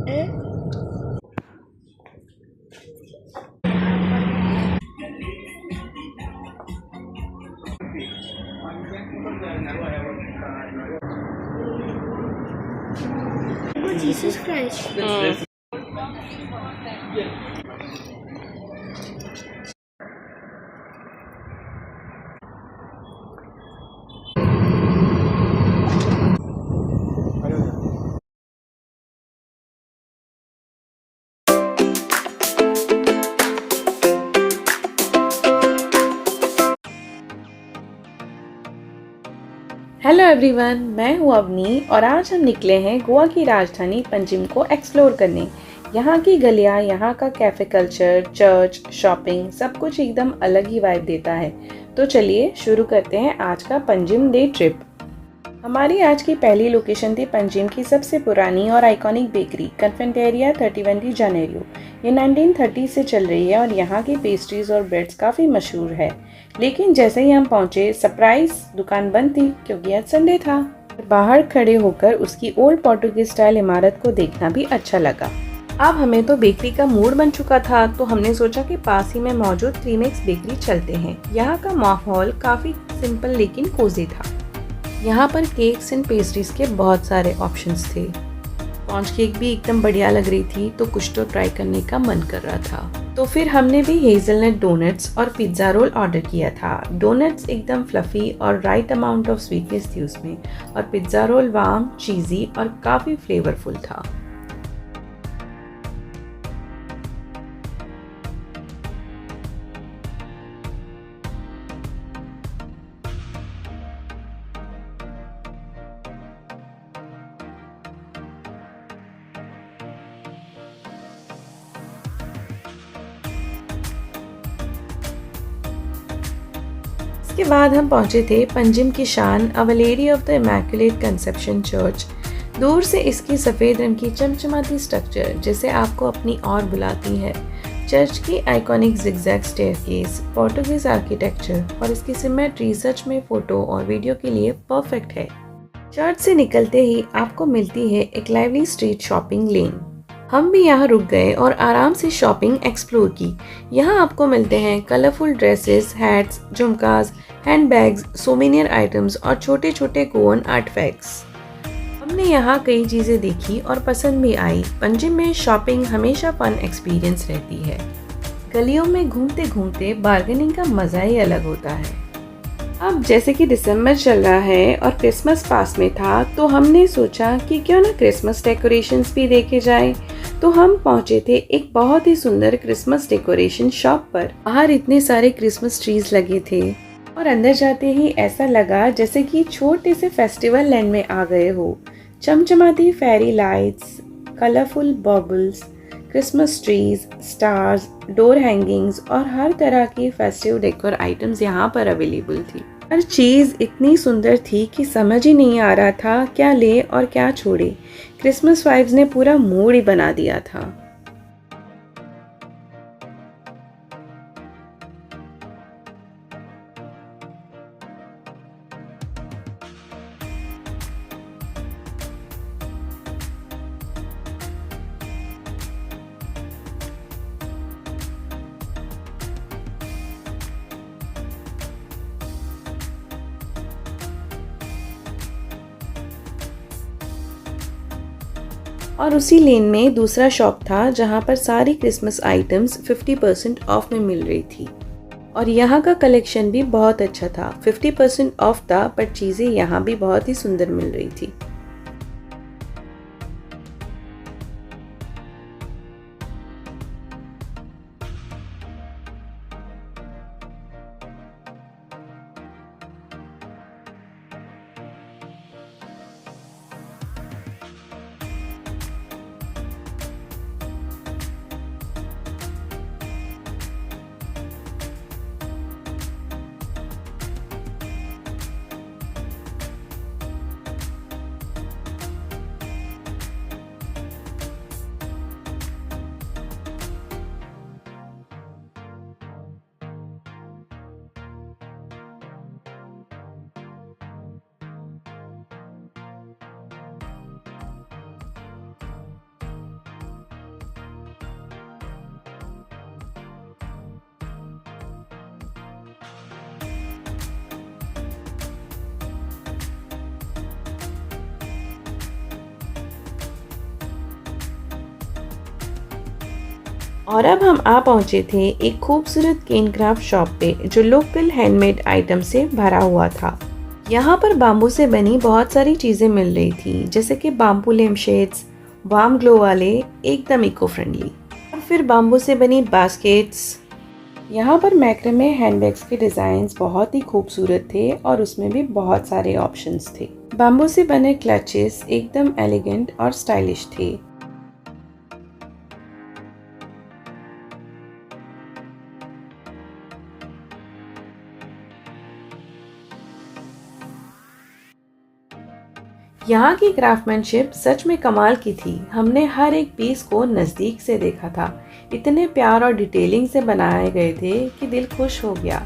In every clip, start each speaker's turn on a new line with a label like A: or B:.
A: Oh, Jesus Christ.
B: Hello everyone, मैं हूँ अवनी और आज हम निकले हैं गोवा की राजधानी पंजिम को एक्सप्लोर करने। यहाँ की गलियाँ, यहाँ का कैफ़े कल्चर, चर्च, शॉपिंग, सब कुछ एकदम अलग ही वाइब देता है। तो चलिए शुरू करते हैं आज का पंजिम डे ट्रिप। हमारी आज की पहली लोकेशन थी पंजिम की सबसे पुरानी और आइकॉनिक बेकरी कन्फेंटेरिया 31 डी जनेरियो। ये 1930 से चल रही है और यहाँ की पेस्ट्रीज और ब्रेड्स काफ़ी मशहूर है। लेकिन जैसे ही हम पहुँचे, सरप्राइज, दुकान बंद थी क्योंकि आज संडे था। बाहर खड़े होकर उसकी ओल्ड पोर्टुगीज स्टाइल इमारत को देखना भी अच्छा लगा। अब हमें तो बेकरी का मूड बन चुका था, तो हमने सोचा कि पास ही में मौजूद प्रीमिक्स बेकरी चलते हैं। यहाँ का माहौल काफ़ी सिंपल लेकिन कोजी था। यहाँ पर केक्स एंड पेस्ट्रीज के बहुत सारे ऑप्शंस थे। स्पॉन्ज केक भी एकदम बढ़िया लग रही थी, तो कुछ तो ट्राई करने का मन कर रहा था। तो फिर हमने भी हेज़लनट डोनट्स और पिज़्ज़ा रोल ऑर्डर किया था। डोनट्स एकदम फ्लफ़ी और राइट अमाउंट ऑफ स्वीटनेस थी उसमें, और पिज़्ज़ा रोल वार्म, चीज़ी और काफ़ी फ्लेवरफुल था। इसके बाद हम पहुंचे थे पंजिम की शान Our Lady of the Immaculate Conception church. दूर से इसकी सफ़ेद रंग की चमचमाती स्ट्रक्चर जिसे आपको अपनी ओर बुलाती है। चर्च की iconic zigzag staircase, Portuguese architecture और इसकी सिमेट्री सच में फ़ोटो और वीडियो के लिए परफेक्ट है। चर्च से निकलते ही आपको मिलती है एक लाइवली स्ट्रीट शॉपिंग लेन। हम भी यहाँ रुक गए और आराम से शॉपिंग एक्सप्लोर की। यहाँ आपको मिलते हैं colourful dresses, hats, झुमकास, handbags, souvenir items और छोटे छोटे गोवन आर्टिफैक्ट्स। हमने यहाँ कई चीज़ें देखी और पसंद भी आई। पंजिम में शॉपिंग हमेशा फन एक्सपीरियंस रहती है। गलियों में घूमते घूमते बार्गेनिंग का मज़ा ही अलग होता है। अब जैसे कि दिसंबर चल रहा है और क्रिसमस पास में था, तो हमने सोचा कि क्यों ना क्रिसमस डेकोरेशंस भी देखे जाए। तो हम पहुंचे थे एक बहुत ही सुंदर क्रिसमस डेकोरेशन शॉप पर। बाहर इतने सारे क्रिसमस ट्रीज लगे थे और अंदर जाते ही ऐसा लगा जैसे कि छोटे से फेस्टिवल लैंड में आ गए हो। चमचमाती fairy lights, colourful bubbles, Christmas trees, stars, door hangings और हर तरह की फेस्टिव डेकोर आइटम्स यहाँ पर अवेलेबल थी। हर चीज़ इतनी सुंदर थी कि समझ ही नहीं आ रहा था क्या ले और क्या छोड़े। क्रिसमस वाइब्स ने पूरा मूड ही बना दिया था। और उसी लेन में दूसरा शॉप था जहाँ पर सारी क्रिसमस आइटम्स 50% ऑफ में मिल रही थी। और यहाँ का कलेक्शन भी बहुत अच्छा था। 50% ऑफ था, पर चीज़ें यहाँ भी बहुत ही सुंदर मिल रही थी। और अब हम आ पहुंचे थे एक खूबसूरत केन क्राफ्ट शॉप पे जो लोकल हैंडमेड आइटम से भरा हुआ था। यहाँ पर बाम्बू से बनी बहुत सारी चीज़ें मिल रही थी, जैसे कि bamboo lamp shades, warm glow वाले, एकदम इको फ्रेंडली, और फिर बाम्बू से बनी बास्केट्स। यहाँ पर मैक्रेमे हैंडबैग्स के डिज़ाइंस बहुत ही खूबसूरत थे और उसमें भी बहुत सारे ऑप्शंस थे। बाम्बू से बने क्लचेस एकदम एलिगेंट और स्टाइलिश थे। यहाँ की क्राफ्टमैनशिप सच में कमाल की थी। हमने हर एक पीस को नज़दीक से देखा था। इतने प्यार और डिटेलिंग से बनाए गए थे कि दिल खुश हो गया।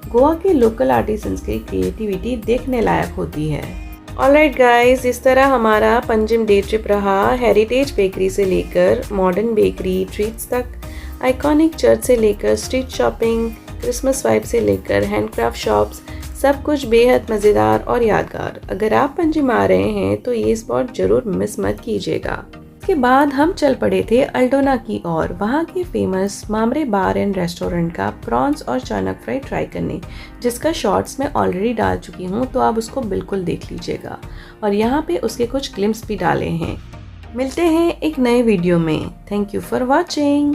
B: गोवा के लोकल आर्टिसंस की क्रिएटिविटी देखने लायक होती है। ऑलराइट गाइस, इस तरह हमारा पंजिम डे ट्रिप रहा। हेरिटेज बेकरी से लेकर मॉडर्न बेकरी ट्रीट्स तक, आइकॉनिक चर्च से लेकर स्ट्रीट शॉपिंग, क्रिसमस वाइब से लेकर हैंडक्राफ्ट शॉप्स, सब कुछ बेहद मज़ेदार और यादगार। अगर आप पंजिम आ रहे हैं तो ये स्पॉट ज़रूर मिस मत कीजिएगा। इसके बाद हम चल पड़े थे अल्टोना की ओर, वहाँ के फेमस मामरे बार एंड रेस्टोरेंट का प्रॉन्स और चानक फ्राई ट्राई करने, जिसका शॉर्ट्स मैं ऑलरेडी डाल चुकी हूँ, तो आप उसको बिल्कुल देख लीजिएगा। और यहाँ पे उसके कुछ क्लिप्स भी डाले हैं। मिलते हैं एक नए वीडियो में। Thank you for watching.